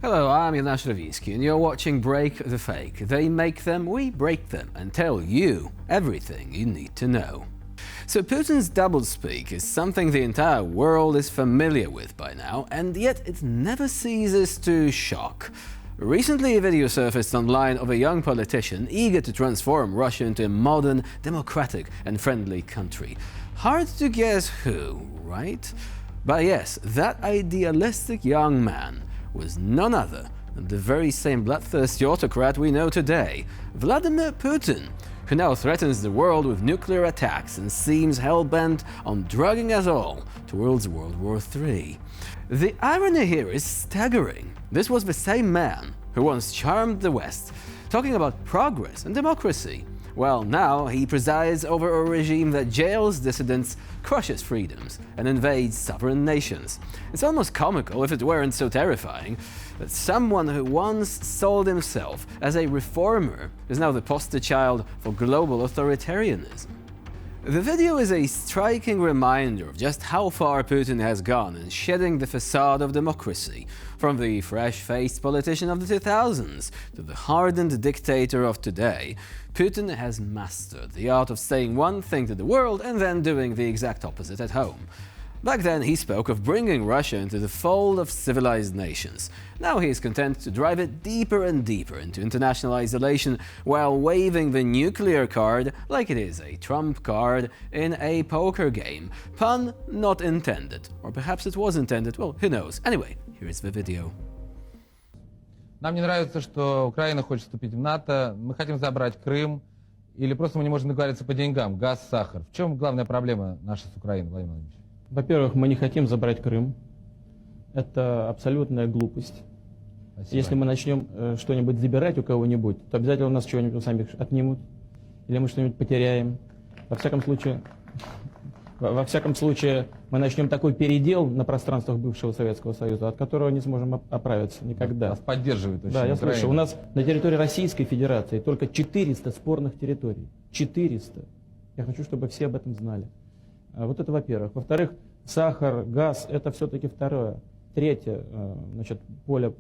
Hello, I'm Jan Shravinsky, and you're watching Break the Fake. They make them, we break them, and tell you everything you need to know. So Putin's doublespeak is something the entire world is familiar with by now, and yet it never ceases to shock. Recently, a video surfaced online of a young politician eager to transform Russia into a modern, democratic and friendly country. Hard to guess who, right? But yes, that idealistic young man was none other than the very same bloodthirsty autocrat we know today, Vladimir Putin, who now threatens the world with nuclear attacks and seems hell-bent on drugging us all towards World War III. The irony here is staggering. This was the same man who once charmed the West, talking about progress and democracy. Well, now he presides over a regime that jails dissidents, crushes freedoms, and invades sovereign nations. It's almost comical, if it weren't so terrifying, that someone who once sold himself as a reformer is now the poster child for global authoritarianism. The video is a striking reminder of just how far Putin has gone in shedding the facade of democracy, from the fresh-faced politician of the 2000s to the hardened dictator of today. Putin has mastered the art of saying one thing to the world and then doing the exact opposite at home. Back then he spoke of bringing Russia into the fold of civilized nations. Now he is content to drive it deeper and deeper into international isolation while waving the nuclear card like it is a trump card in a poker game. Pun not intended. Or perhaps it was intended, well, who knows. Anyway, here's the video. Нам не нравится, что Украина хочет вступить в НАТО, мы хотим забрать Крым, или просто мы не можем договориться по деньгам, газ, сахар. В чем главная проблема наша с Украиной, Владимир Владимирович? Во-первых, мы не хотим забрать Крым. Это абсолютная глупость. Спасибо. Если мы начнем что-нибудь забирать у кого-нибудь, то обязательно у нас чего-нибудь у самих отнимут, или мы что-нибудь потеряем. Во всяком случае, мы начнем такой передел на пространствах бывшего Советского Союза, от которого не сможем оправиться никогда. Нас поддерживает очень Да, я Украина. слышу. У нас на территории Российской Федерации только 400 спорных территорий. 400. Я хочу, чтобы все об этом знали. Вот это во-первых. Во-вторых, сахар, газ – это все-таки второе. Третье, значит, поле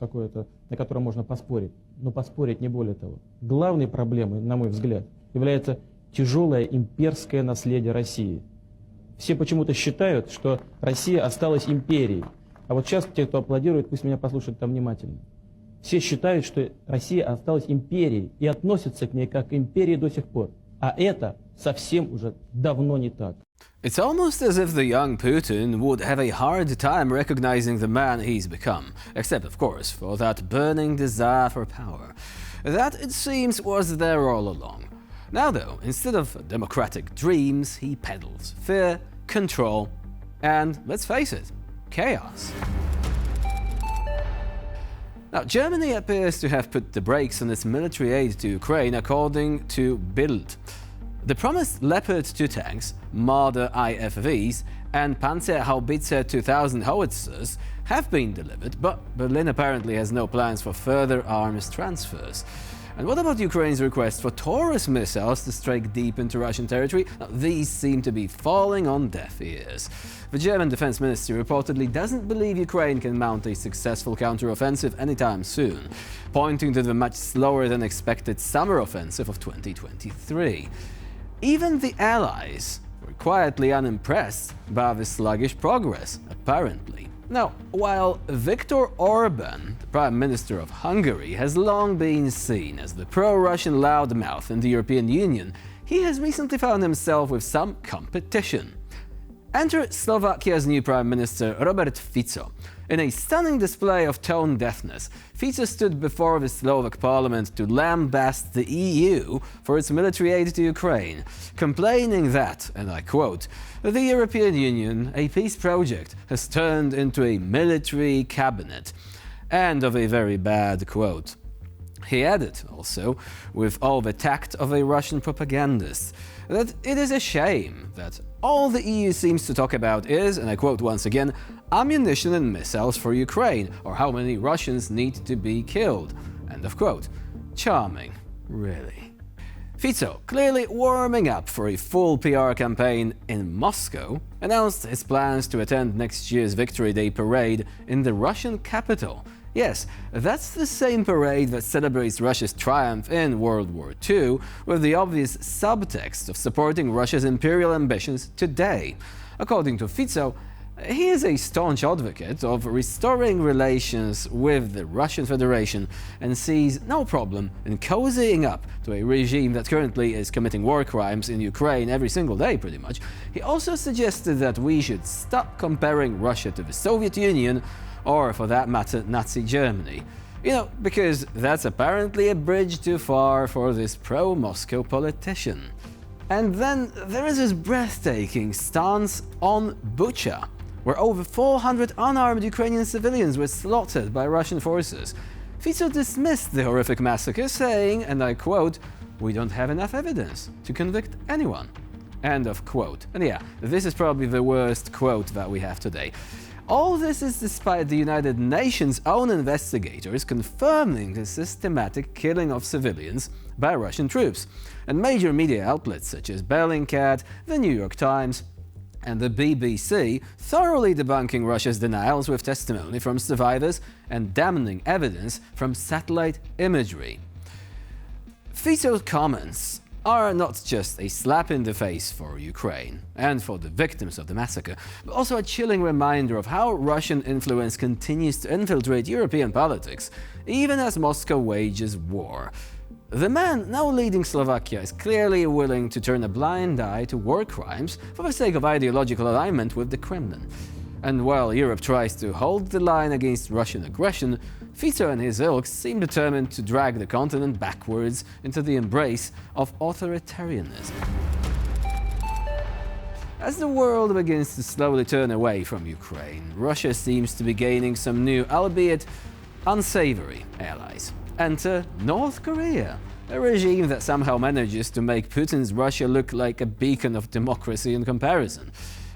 какое-то, на котором можно поспорить. Но поспорить не более того. Главной проблемой, на мой взгляд, является тяжелое имперское наследие России. Все почему-то считают, что Россия осталась империей. А вот сейчас те, кто аплодирует, пусть меня послушают там внимательно. Все считают, что Россия осталась империей и относятся к ней как к империи до сих пор. А это совсем уже давно не так. It's almost as if the young Putin would have a hard time recognizing the man he's become, except, of course, for that burning desire for power. That, it seems, was there all along. Now, though, instead of democratic dreams, he peddles fear, control, and, let's face it, chaos. Now, Germany appears to have put the brakes on its military aid to Ukraine, according to Bild. The promised Leopard 2 tanks, Marder IFVs, and Panzerhaubitze 2000 howitzers have been delivered, but Berlin apparently has no plans for further arms transfers. And what about Ukraine's request for Taurus missiles to strike deep into Russian territory? Now, these seem to be falling on deaf ears. The German Defense Ministry reportedly doesn't believe Ukraine can mount a successful counteroffensive anytime soon, pointing to the much slower than expected summer offensive of 2023. Even the Allies were quietly unimpressed by the sluggish progress, apparently. Now, while Viktor Orban, the Prime Minister of Hungary, has long been seen as the pro-Russian loudmouth in the European Union, he has recently found himself with some competition. Enter Slovakia's new Prime Minister Robert Fico. In a stunning display of tone deafness, Fico stood before the Slovak parliament to lambast the EU for its military aid to Ukraine, complaining that, and I quote, "The European Union, a peace project, has turned into a military cabinet," and of a very bad quote. He added, also, with all the tact of a Russian propagandist, that it is a shame that all the EU seems to talk about is, and I quote once again, ammunition and missiles for Ukraine, or how many Russians need to be killed. End of quote. Charming, really. Fico, clearly warming up for a full PR campaign in Moscow, announced his plans to attend next year's Victory Day parade in the Russian capital, Yes, that's the same parade that celebrates Russia's triumph in World War II, with the obvious subtext of supporting Russia's imperial ambitions today. According to Fico, he is a staunch advocate of restoring relations with the Russian Federation and sees no problem in cozying up to a regime that currently is committing war crimes in Ukraine every single day, pretty much. He also suggested that we should stop comparing Russia to the Soviet Union, or for that matter, Nazi Germany. You know, because that's apparently a bridge too far for this pro-Moscow politician. And then there is his breathtaking stance on Bucha, where over 400 unarmed Ukrainian civilians were slaughtered by Russian forces. Fico dismissed the horrific massacre, saying, and I quote, "We don't have enough evidence to convict anyone." End of quote. And yeah, this is probably the worst quote that we have today. All this is despite the United Nations' own investigators confirming the systematic killing of civilians by Russian troops, and major media outlets such as Bellingcat, the New York Times, and the BBC thoroughly debunking Russia's denials with testimony from survivors and damning evidence from satellite imagery. Fico's comments are not just a slap in the face for Ukraine and for the victims of the massacre, but also a chilling reminder of how Russian influence continues to infiltrate European politics, even as Moscow wages war. The man now leading Slovakia is clearly willing to turn a blind eye to war crimes for the sake of ideological alignment with the Kremlin. And while Europe tries to hold the line against Russian aggression, Fico and his ilk seem determined to drag the continent backwards into the embrace of authoritarianism. As the world begins to slowly turn away from Ukraine, Russia seems to be gaining some new, albeit unsavory, allies. Enter North Korea, a regime that somehow manages to make Putin's Russia look like a beacon of democracy in comparison.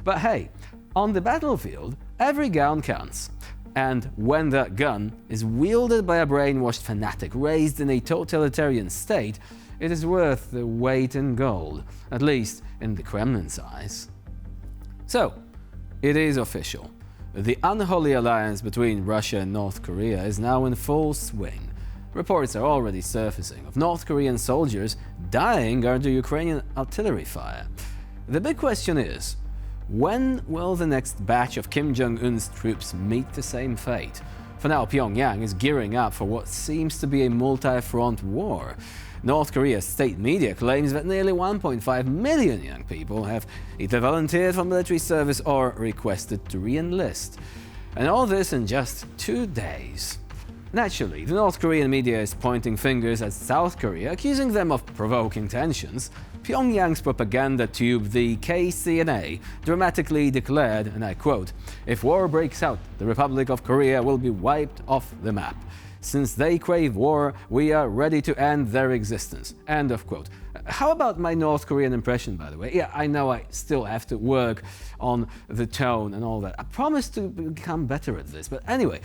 But hey, on the battlefield, every gun counts. And when that gun is wielded by a brainwashed fanatic raised in a totalitarian state, it is worth the weight in gold, at least in the Kremlin's eyes. So, it is official. The unholy alliance between Russia and North Korea is now in full swing. Reports are already surfacing of North Korean soldiers dying under Ukrainian artillery fire. The big question is, when will the next batch of Kim Jong-un's troops meet the same fate? For now, Pyongyang is gearing up for what seems to be a multi-front war. North Korea's state media claims that nearly 1.5 million young people have either volunteered for military service or requested to re-enlist. And all this in just 2 days. Naturally, the North Korean media is pointing fingers at South Korea, accusing them of provoking tensions. Pyongyang's propaganda tube, the KCNA, dramatically declared, and I quote, "If war breaks out, the Republic of Korea will be wiped off the map. Since they crave war, we are ready to end their existence." End of quote. How about my North Korean impression, by the way? Yeah, I know I still have to work on the tone and all that. I promise to become better at this, but anyway.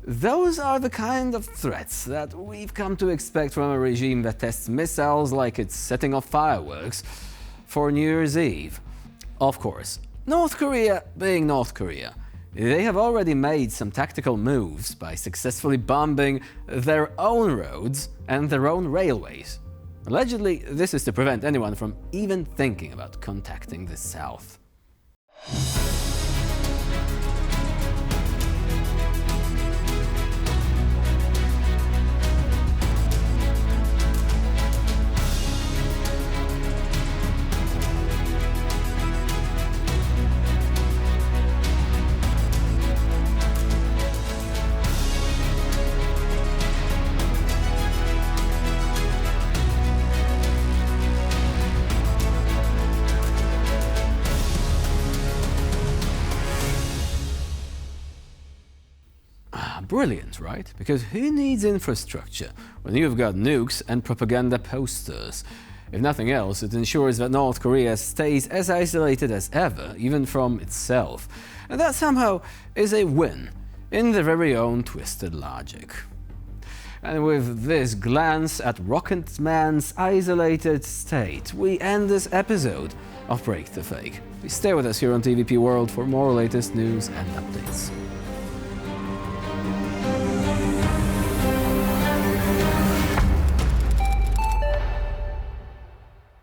Those are the kind of threats that we've come to expect from a regime that tests missiles like it's setting off fireworks for New Year's Eve. Of course, North Korea being North Korea, they have already made some tactical moves by successfully bombing their own roads and their own railways. Allegedly, this is to prevent anyone from even thinking about contacting the South. Brilliant, right? Because who needs infrastructure when you've got nukes and propaganda posters? If nothing else, it ensures that North Korea stays as isolated as ever, even from itself. And that somehow is a win in their very own twisted logic. And with this glance at Rocket Man's isolated state, we end this episode of Break the Fake. Please stay with us here on TVP World for more latest news and updates.